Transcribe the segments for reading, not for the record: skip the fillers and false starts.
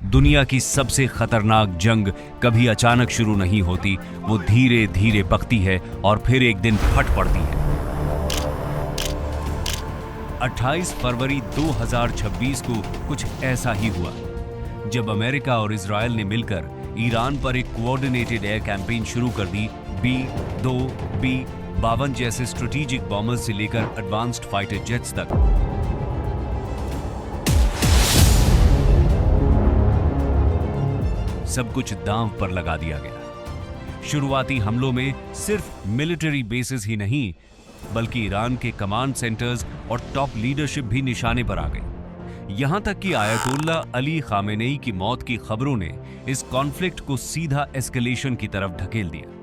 दुनिया की सबसे खतरनाक जंग कभी अचानक शुरू नहीं होती, वो धीरे धीरे पकती है और फिर एक दिन फट पड़ती है। 28 फरवरी 2026 को कुछ ऐसा ही हुआ, जब अमेरिका और इजराइल ने मिलकर ईरान पर एक कोऑर्डिनेटेड एयर कैंपेन शुरू कर दी। B-2, B-52 जैसे स्ट्रेटेजिक बॉम्बर्स से लेकर एडवांस्ड फाइटर जेट्स तक। सब कुछ दांव पर लगा दिया गया। शुरुआती हमलों में सिर्फ मिलिट्री बेसिस ही नहीं, बल्कि ईरान के कमांड सेंटर्स और टॉप लीडरशिप भी निशाने पर आ गई। यहां तक कि आयतुल्ला अली खामेनेई की मौत की खबरों ने इस कॉन्फ्लिक्ट को सीधा एस्केलेशन की तरफ ढकेल दिया।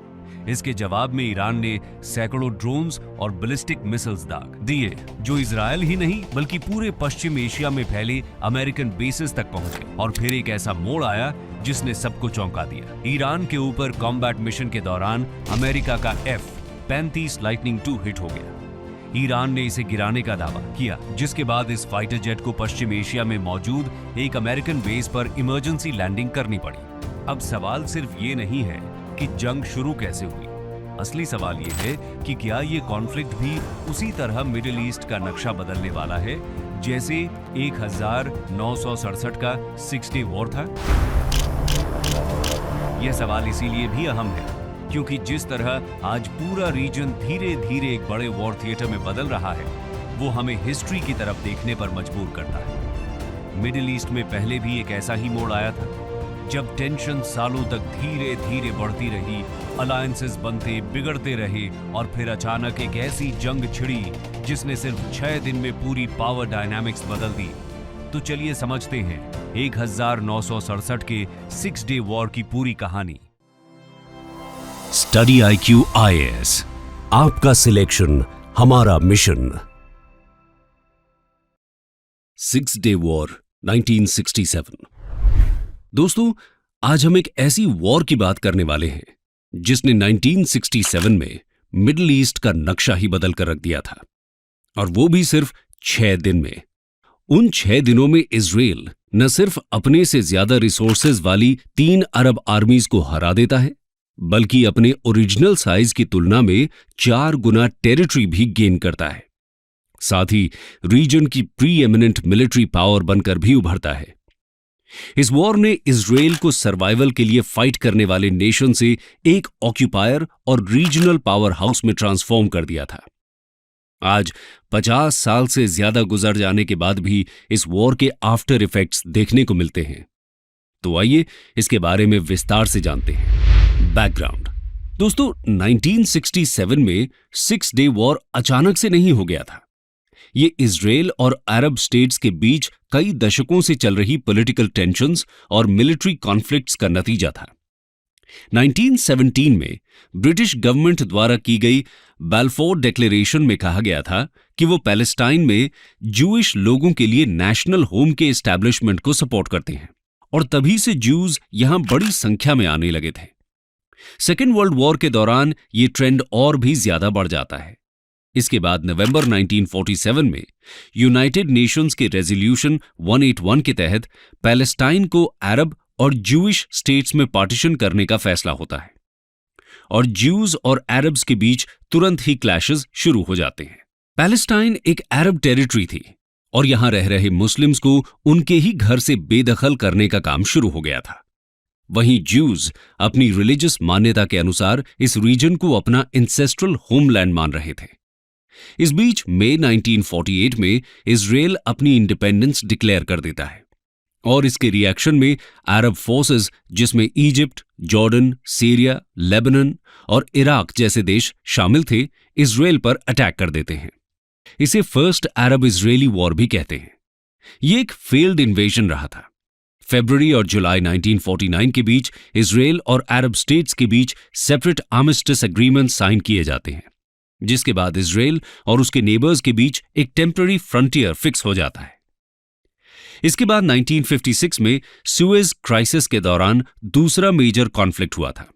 इसके जवाब में ईरान ने सैकड़ों ड्रोन्स और बैलिस्टिक मिसाइल्स दाग दिए, जो इजराइल ही नहीं बल्कि पूरे पश्चिम एशिया में फैले अमेरिकन बेसिस तक पहुंचे। और फिर एक ऐसा मोड़ आया जिसने सबको चौंका दिया। ईरान के ऊपर कॉम्बैट मिशन के दौरान अमेरिका का F-35 लाइटनिंग II हिट हो गया। ईरान ने इसे गिराने का दावा किया, जिसके बाद इस फाइटर जेट को पश्चिम एशिया में मौजूद एक अमेरिकन बेस पर इमरजेंसी लैंडिंग करनी पड़ी। अब सवाल सिर्फ ये नहीं है कि जंग शुरू कैसे हुई, असली सवाल ये है कि क्या ये कॉन्फ्लिक्ट भी उसी तरह मिडिल ईस्ट का नक्शा बदलने वाला है जैसे 1967 का 6 डे वॉर था। यह सवाल इसीलिए भी अहम है क्योंकि जिस तरह आज पूरा रीजन धीरे धीरे एक बड़े वॉर थिएटर में बदल रहा है, वो हमें हिस्ट्री की तरफ देखने पर मजबूर करता है। मिडिल ईस्ट में पहले भी एक ऐसा ही मोड़ आया था, जब टेंशन सालों तक धीरे धीरे बढ़ती रही, अलायंसेस बनते बिगड़ते रहे और फिर अचानक एक ऐसी जंग छिड़ी जिसने सिर्फ 6 दिन में पूरी पावर डायनामिक्स बदल दी। तो चलिए समझते हैं 1967 के 6 डे वॉर की पूरी कहानी। स्टडी IQ IAS, आपका सिलेक्शन हमारा मिशन। 6 day war 1967। दोस्तों, आज हम एक ऐसी वॉर की बात करने वाले हैं जिसने 1967 में मिडिल ईस्ट का नक्शा ही बदल कर रख दिया था, और वो भी सिर्फ 6 दिन में। उन 6 दिनों में इजराइल न सिर्फ अपने से ज्यादा रिसोर्सेज वाली 3 अरब आर्मीज को हरा देता है, बल्कि अपने ओरिजिनल साइज की तुलना में 4 गुना टेरिटरी भी गेन करता है। साथ ही रीजन की प्री एमिनेंट मिलिट्री पावर बनकर भी उभरता है। इस वॉर ने इजराइल को सर्वाइवल के लिए फाइट करने वाले नेशन से एक ऑक्यूपायर और रीजनल पावर हाउस में ट्रांसफॉर्म कर दिया था। आज 50 साल से ज्यादा गुजर जाने के बाद भी इस वॉर के आफ्टर इफेक्ट्स देखने को मिलते हैं। तो आइए इसके बारे में विस्तार से जानते हैं। बैकग्राउंड। दोस्तों, 1967 में 6 डे वॉर अचानक से नहीं हो गया था। ये इजराइल और अरब स्टेट्स के बीच कई दशकों से चल रही पॉलिटिकल टेंशन्स और मिलिट्री कॉन्फ्लिक्ट्स का नतीजा था। 1917 में ब्रिटिश गवर्नमेंट द्वारा की गई बैलफोर डिक्लेरेशन में कहा गया था कि वो पैलेस्टाइन में जूइश लोगों के लिए नेशनल होम के एस्टैब्लिशमेंट को सपोर्ट करते हैं, और तभी से ज्यूज यहां बड़ी संख्या में आने लगे थे। सेकेंड वर्ल्ड वॉर के दौरान ये ट्रेंड और भी ज्यादा बढ़ जाता है। इसके बाद नवंबर 1947 में यूनाइटेड नेशंस के रेजोल्यूशन 181 के तहत पैलेस्टाइन को अरब और जूइश स्टेट्स में पार्टीशन करने का फैसला होता है, और ज्यूज और अरब्स के बीच तुरंत ही क्लैशेस शुरू हो जाते हैं। पैलेस्टाइन एक अरब टेरिटरी थी, और यहां रह रहे मुस्लिम्स को उनके ही घर से बेदखल करने का काम शुरू हो गया था। वहीं ज्यूज अपनी रिलीजियस मान्यता के अनुसार इस रीजन को अपना इंसेस्ट्रल होमलैंड मान रहे थे। इस बीच मई 1948 में इजराइल अपनी इंडिपेंडेंस डिक्लेयर कर देता है, और इसके रिएक्शन में अरब फोर्सेस, जिसमें इजिप्ट, जॉर्डन, सीरिया, लेबनान और इराक जैसे देश शामिल थे, इजराइल पर अटैक कर देते हैं। इसे फर्स्ट अरब इजरायली वॉर भी कहते हैं। यह एक फेल्ड इन्वेजन रहा था। फरवरी और जुलाई 1949 के बीच इजराइल और अरब स्टेट्स के बीच सेपरेट आर्मिस्टिस एग्रीमेंट साइन किए जाते हैं, जिसके बाद इजराइल और उसके नेबर्स के बीच एक टेम्पररी फ्रंटियर फिक्स हो जाता है। इसके बाद 1956 में सुएज क्राइसिस के दौरान दूसरा मेजर कॉन्फ्लिक्ट हुआ था,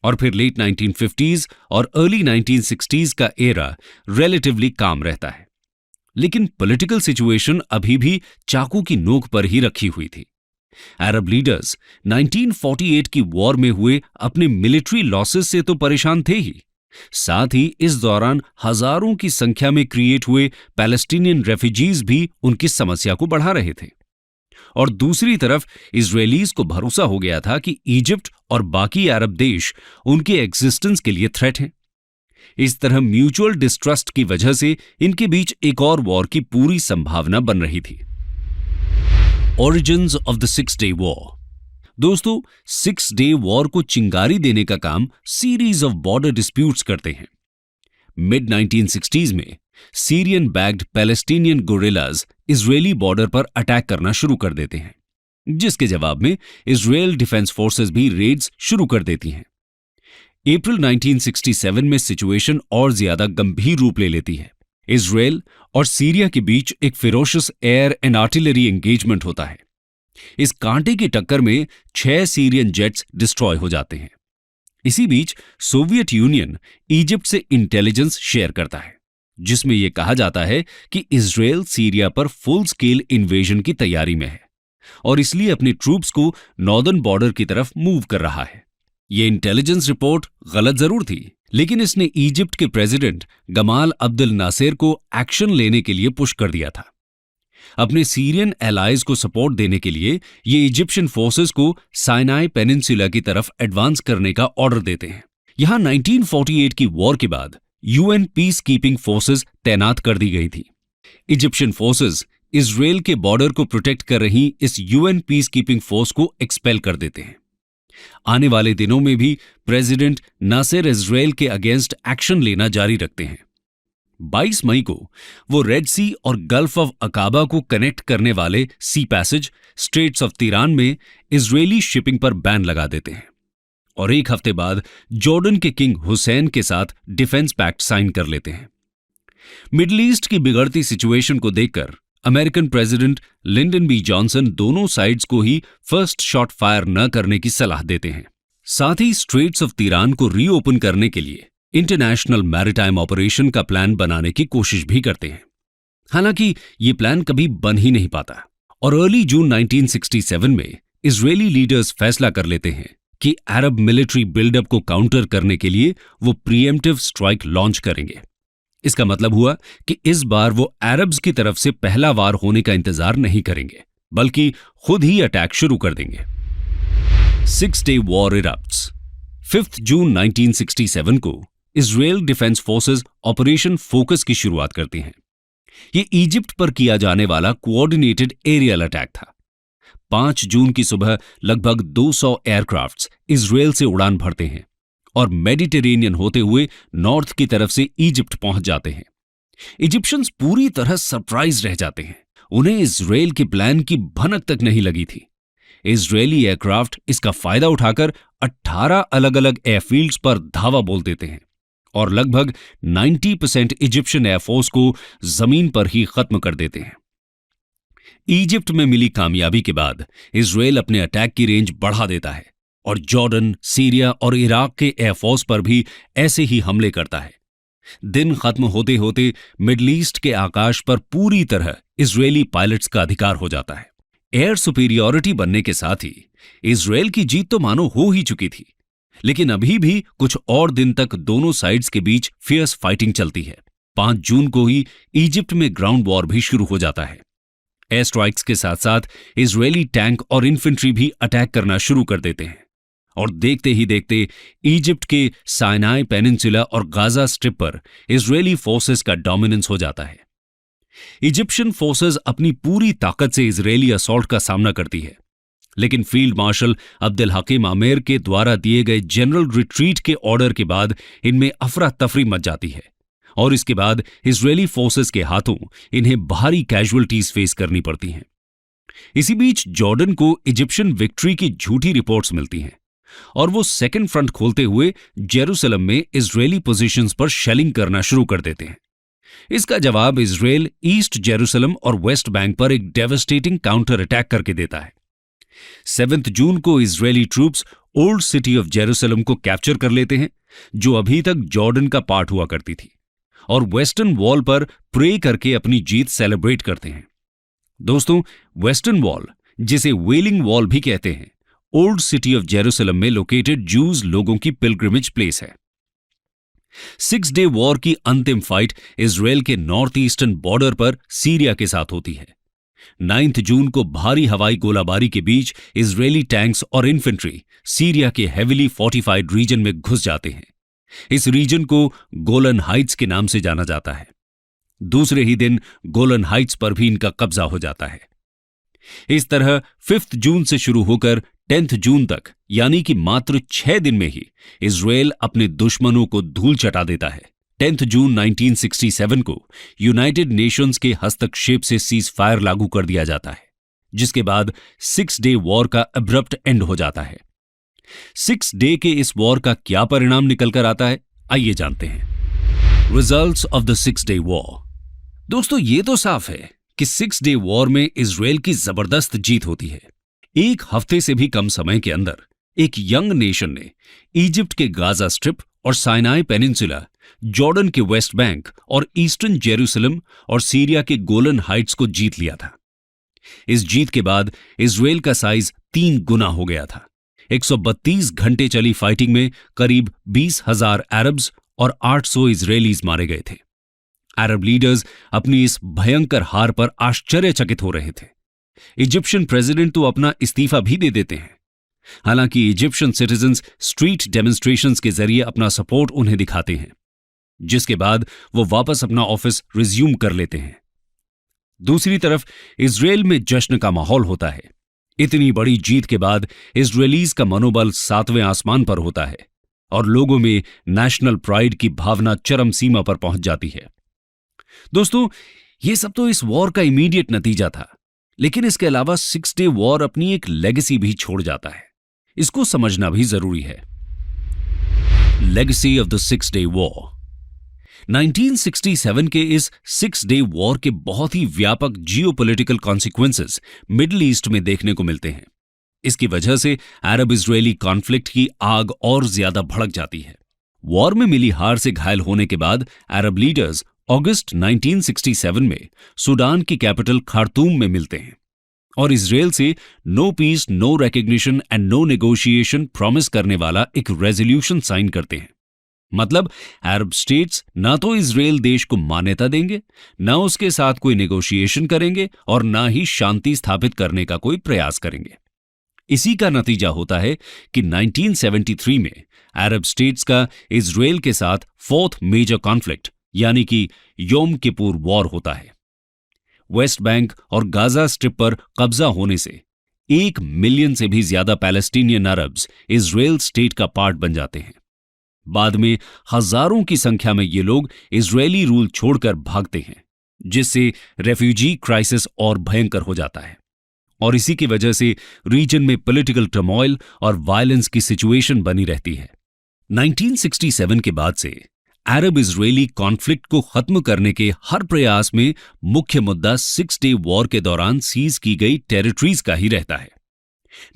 और फिर लेट 1950s और अर्ली 1960s का एरा रिलेटिवली काम रहता है। लेकिन पॉलिटिकल सिचुएशन अभी भी चाकू की नोक पर ही रखी हुई थी। अरब लीडर्स 1948 की वॉर में हुए अपने मिलिट्री लॉसेस से तो परेशान थे ही, साथ ही इस दौरान हजारों की संख्या में क्रिएट हुए पैलेस्टीनियन रेफ्यूजीज भी उनकी समस्या को बढ़ा रहे थे। और दूसरी तरफ इजरायलीज को भरोसा हो गया था कि इजिप्ट और बाकी अरब देश उनके एग्जिस्टेंस के लिए थ्रेट हैं। इस तरह म्यूचुअल डिस्ट्रस्ट की वजह से इनके बीच एक और वॉर की पूरी संभावना बन रही थी। Origins of the six day war. दोस्तों, सिक्स डे वॉर को चिंगारी देने का काम सीरीज ऑफ बॉर्डर डिस्प्यूट्स करते हैं। मिड 1960s में Syrian bagged Palestinian gorillas Israeli border पर अटैक करना शुरू कर देते हैं, जिसके जवाब में इजरायल डिफेंस फोर्सेस भी रेड्स शुरू कर देती हैं। अप्रैल 1967 में सिचुएशन और ज्यादा गंभीर रूप ले लेती है। इजरायल और सीरिया के बीच एक ferocious air and artillery engagement होता है। इस कांटे की टक्कर में 6 सीरियन जेट्स डिस्ट्रॉय हो जाते हैं। इसी बीच सोवियत यूनियन इजिप्ट से इंटेलिजेंस शेयर करता है, जिसमें यह कहा जाता है कि इजरायल सीरिया पर फुल स्केल इन्वेजन की तैयारी में है और इसलिए अपने ट्रूप्स को नॉर्दर्न बॉर्डर की तरफ मूव कर रहा है। यह इंटेलिजेंस रिपोर्ट गलत जरूर थी, लेकिन इसने इजिप्ट के प्रेसिडेंट गमाल अब्दुल नासिर को एक्शन लेने के लिए पुश कर दिया था। अपने सीरियन एलाइज को सपोर्ट देने के लिए ये इजिप्शियन फोर्सेस को साइनाई पेनिनसुला की तरफ एडवांस करने का ऑर्डर देते हैं। यहां 1948 की वॉर के बाद यूएन पीस कीपिंग फोर्सेस तैनात कर दी गई थी। इजिप्शियन फोर्सेस इजरायल के बॉर्डर को प्रोटेक्ट कर रही इस यूएन पीस कीपिंग फोर्स को एक्सपेल कर देते हैं। आने वाले दिनों में भी प्रेसिडेंट नासिर इजरायल के अगेंस्ट एक्शन लेना जारी रखते हैं। 22 मई को वो रेड सी और गल्फ ऑफ अकाबा को कनेक्ट करने वाले सी पैसेज स्ट्रेट्स ऑफ तिरान में इजरायली शिपिंग पर बैन लगा देते हैं और एक हफ्ते बाद जॉर्डन के किंग हुसैन के साथ डिफेंस पैक्ट साइन कर लेते हैं। मिडिल ईस्ट की बिगड़ती सिचुएशन को देखकर American president Lyndon B Johnson दोनों साइड्स को ही फर्स्ट शॉट फायर न करने की सलाह देते हैं। साथ ही स्ट्रेट्स ऑफ तिरान को रीओपन करने के लिए इंटरनेशनल मैरिटाइम ऑपरेशन का प्लान बनाने की कोशिश भी करते हैं। हालांकि ये प्लान कभी बन ही नहीं पाता और अर्ली जून 1967 में इजरायली लीडर्स फैसला कर लेते हैं कि अरब मिलिट्री बिल्डअप को काउंटर करने के लिए वो प्रीएम्प्टिव स्ट्राइक लॉन्च करेंगे। इसका मतलब हुआ कि इस बार वो अरब्स की तरफ से पहला वार होने का इंतजार नहीं करेंगे, बल्कि खुद ही अटैक शुरू कर देंगे। 6 डे वॉर इरप्ट्स। 5 जून 1967 को Israel defence forces operation focus की शुरुआत करती हैं। यह इजिप्ट पर किया जाने वाला कोऑर्डिनेटेड एरियल अटैक था। 5 जून की सुबह लगभग 200 एयरक्राफ्ट्स इजरायल से उड़ान भरते हैं और मेडिटेरेनियन होते हुए नॉर्थ की तरफ से इजिप्ट पहुंच जाते हैं। इजिप्शियंस पूरी तरह सरप्राइज रह जाते हैं। उन्हें इजरायल के प्लान की भनक तक नहीं लगी थी। इजरायली एयरक्राफ्ट इसका फायदा उठाकर 18 अलग अलग एयरफील्ड्स पर धावा बोल देते हैं और लगभग 90% इजिप्शियन एयरफोर्स को जमीन पर ही खत्म कर देते हैं। इजिप्ट में मिली कामयाबी के बाद इजरायल अपने अटैक की रेंज बढ़ा देता है और जॉर्डन, सीरिया और इराक के एयरफोर्स पर भी ऐसे ही हमले करता है। दिन खत्म होते होते मिडिल ईस्ट के आकाश पर पूरी तरह इजरायली पायलट्स का अधिकार हो जाता है। एयर सुपीरियॉरिटी बनने के साथ ही इजरायल की जीत तो मानो हो ही चुकी थी, लेकिन अभी भी कुछ और दिन तक दोनों साइड्स के बीच फियर्स फाइटिंग चलती है। 5 जून को ही इजिप्ट में ग्राउंड वॉर भी शुरू हो जाता है। एयर स्ट्राइक्स के साथ साथ इजरायली टैंक और इन्फेंट्री भी अटैक करना शुरू कर देते हैं और देखते ही देखते इजिप्ट के साइनाई पेनिनसुला और गाजा स्ट्रिप पर इजरायली फोर्सेस का डोमिनेंस हो जाता है। इजिप्शियन फोर्सेस अपनी पूरी ताकत से इजरायली असॉल्ट का सामना करती है, लेकिन फील्ड मार्शल अब्दुल हकीम आमेर के द्वारा दिए गए जनरल रिट्रीट के ऑर्डर के बाद इनमें अफरा तफरी मच जाती है और इसके बाद इजरायली फोर्सेस के हाथों इन्हें भारी कैजुअल्टीज फेस करनी पड़ती हैं। इसी बीच जॉर्डन को इजिप्शियन विक्ट्री की झूठी रिपोर्ट्स मिलती हैं और वो सेकंड फ्रंट खोलते हुए जेरूसलम में इजरायली पोजीशंस पर शेलिंग करना शुरू कर देते हैं। इसका जवाब इजरायल ईस्ट जेरूसलम और वेस्ट बैंक पर एक डेवास्टेटिंग काउंटर अटैक करके देता है। 7 जून को Israeli troops old city of Jerusalem को कैप्चर कर लेते हैं, जो अभी तक जॉर्डन का पार्ट हुआ करती थी, और वेस्टर्न वॉल पर प्रे करके अपनी जीत सेलिब्रेट करते हैं। दोस्तों, वेस्टर्न वॉल जिसे वेलिंग वॉल भी कहते हैं, ओल्ड सिटी ऑफ जेरूसलम में लोकेटेड जूज लोगों की पिलग्रिमेज प्लेस है। 6 डे वॉर की अंतिम फाइट इजराइल के नॉर्थ ईस्टर्न बॉर्डर पर सीरिया के साथ होती है। 9 जून को भारी हवाई गोलाबारी के बीच इजरायली टैंक्स और इन्फेंट्री सीरिया के हेविली फोर्टिफाइड रीजन में घुस जाते हैं। इस रीजन को गोलन हाइट्स के नाम से जाना जाता है। दूसरे ही दिन गोलन हाइट्स पर भी इनका कब्जा हो जाता है। इस तरह 5 जून से शुरू होकर 10 जून तक, यानी कि मात्र 6 दिन में ही इजराइल अपने दुश्मनों को धूल चटा देता है। 10 जून 1967 को यूनाइटेड नेशंस के हस्तक्षेप से सीज फायर लागू कर दिया जाता है, जिसके बाद 6 डे वॉर का अब्रप्ट एंड हो जाता है। 6 डे के इस वॉर का क्या परिणाम निकल कर आता है, आइए जानते हैं। Results of the 6 day war. दोस्तों, ये तो साफ है कि 6 डे वॉर में इजराइल की जबरदस्त जीत होती है। एक हफ्ते से भी कम समय के अंदर एक यंग नेशन ने इजिप्ट के गाजा स्ट्रिप और साइनाई पेनिनसुला, जॉर्डन के वेस्ट बैंक और ईस्टर्न जेरूसलम और सीरिया के गोलन हाइट्स को जीत लिया था। इस जीत के बाद इजराइल का साइज 3 गुना हो गया था। 132 घंटे चली फाइटिंग में करीब 20,000 अरब्स और 800 इजरायलीज मारे गए थे। अरब लीडर्स अपनी इस भयंकर हार पर आश्चर्यचकित हो रहे थे। इजिप्शियन प्रेसिडेंट तो अपना इस्तीफा भी दे देते हैं। हालांकि इजिप्शियन सिटीजन्स स्ट्रीट डेमोन्स्ट्रेशंस के जरिए अपना सपोर्ट उन्हें दिखाते हैं, जिसके बाद वो वापस अपना ऑफिस रिज्यूम कर लेते हैं। दूसरी तरफ इजराइल में जश्न का माहौल होता है। इतनी बड़ी जीत के बाद इजरायलीज का मनोबल 7वें आसमान पर होता है और लोगों में नेशनल प्राइड की भावना चरम सीमा पर पहुंच जाती है। दोस्तों, ये सब तो इस वॉर का इमीडिएट नतीजा था, लेकिन इसके अलावा 6 डे वॉर अपनी एक लेगेसी भी छोड़ जाता है। इसको समझना भी जरूरी है। Legacy of the 6 day war. 1967 के इस 6 डे वॉर के बहुत ही व्यापक जियोपॉलिटिकल कॉन्सिक्वेंसेस मिडिल ईस्ट में देखने को मिलते हैं। इसकी वजह से अरब इजरायली कॉन्फ्लिक्ट की आग और ज्यादा भड़क जाती है। वॉर में मिली हार से घायल होने के बाद अरब लीडर्स अगस्त 1967 में सूडान की कैपिटल खार्तूम में मिलते हैं और इजराइल से no peace, no recognition and no negotiation promise करने वाला एक रेजोल्यूशन साइन करते हैं। मतलब अरब स्टेट्स ना तो इजराइल देश को मान्यता देंगे, ना उसके साथ कोई नेगोशिएशन करेंगे और ना ही शांति स्थापित करने का कोई प्रयास करेंगे। इसी का नतीजा होता है कि 1973 में अरब स्टेट्स का इजराइल के साथ 4th मेजर कॉन्फ्लिक्ट यानी कि योम किपुर वॉर होता है। वेस्ट बैंक और गाजा स्ट्रिप पर कब्जा होने से 1 मिलियन से भी ज्यादा पैलेस्टीनियन अरब्स इजराइल स्टेट का पार्ट बन जाते हैं। बाद में हजारों की संख्या में ये लोग इजरायली रूल छोड़कर भागते हैं, जिससे रेफ्यूजी क्राइसिस और भयंकर हो जाता है और इसी की वजह से रीजन में पॉलिटिकल टर्मोइल और वायलेंस की सिचुएशन बनी रहती है। 1967 के बाद से अरब इजरायली कॉन्फ्लिक्ट को खत्म करने के हर प्रयास में मुख्य मुद्दा 6 डे वॉर के दौरान सीज की गई टेरिटरीज का ही रहता है।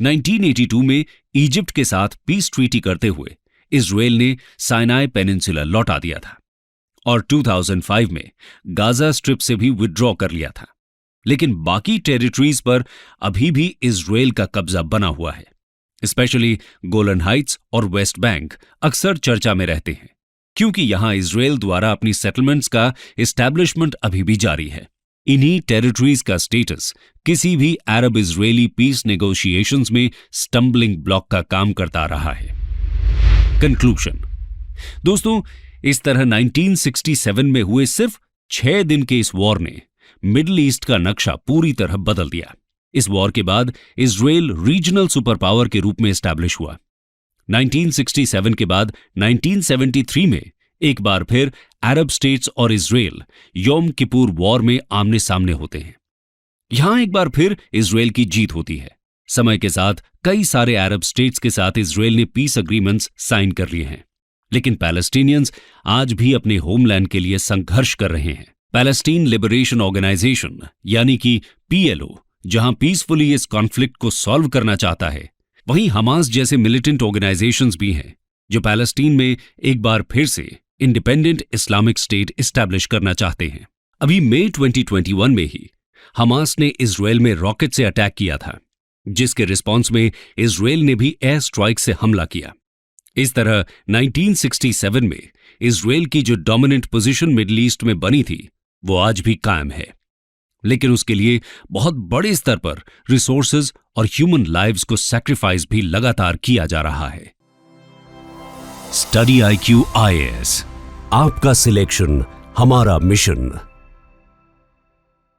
1982 में इजिप्ट के साथ पीस ट्रीटी करते हुए इजराइल ने साइनाई पेनिनसुला लौटा दिया था और 2005 में गाजा स्ट्रिप से भी विड्रॉ कर लिया था, लेकिन बाकी टेरिटरीज पर अभी भी इजराइल का कब्जा बना हुआ है। स्पेशली गोलन हाइट्स और वेस्ट बैंक अक्सर चर्चा में रहते हैं, क्योंकि यहां इजराइल द्वारा अपनी सेटलमेंट्स का एस्टैब्लिशमेंट अभी भी जारी है। इन्हीं टेरिटरीज का स्टेटस किसी भी अरब इजरायली पीस नेगोशिएशंस में स्टम्बलिंग ब्लॉक का काम करता रहा है। कंक्लूजन। दोस्तों, इस तरह 1967 में हुए सिर्फ 6 दिन के इस वॉर ने मिडिल ईस्ट का नक्शा पूरी तरह बदल दिया। इस वॉर के बाद इजराइल रीजनल सुपर पावर के रूप में एस्टैब्लिश हुआ। 1967 के बाद 1973 में एक बार फिर अरब स्टेट्स और इजराइल योम किपुर वॉर में आमने सामने होते हैं। यहां एक बार फिर इजराइल की जीत होती है। समय के साथ कई सारे अरब स्टेट्स के साथ इजराइल ने पीस एग्रीमेंट्स साइन कर लिए हैं, लेकिन पैलेस्टीनियंस आज भी अपने होमलैंड के लिए संघर्ष कर रहे हैं। पैलेस्टीन लिबरेशन ऑर्गेनाइजेशन यानी कि PLO जहां पीसफुली इस कॉन्फ्लिक्ट को सॉल्व करना चाहता है, वहीं हमास जैसे मिलिटेंट ऑर्गेनाइजेशंस भी हैं जो पैलेस्टीन में एक बार फिर से इंडिपेंडेंट इस्लामिक स्टेट एस्टैब्लिश करना चाहते हैं। अभी मई 2021 में ही हमास ने इजराइल में रॉकेट से अटैक किया था जिसके रिस्पॉन्स में इजराइल ने भी एयर स्ट्राइक से हमला किया। इस तरह 1967 में इजराइल की जो डोमिनेंट पोजीशन मिडिल ईस्ट में बनी थी वो आज भी कायम है, लेकिन उसके लिए बहुत बड़े स्तर पर रिसोर्सेज और ह्यूमन लाइव्स को सैक्रिफाइस भी लगातार किया जा रहा है। स्टडी IQ IAS, आपका सिलेक्शन हमारा मिशन।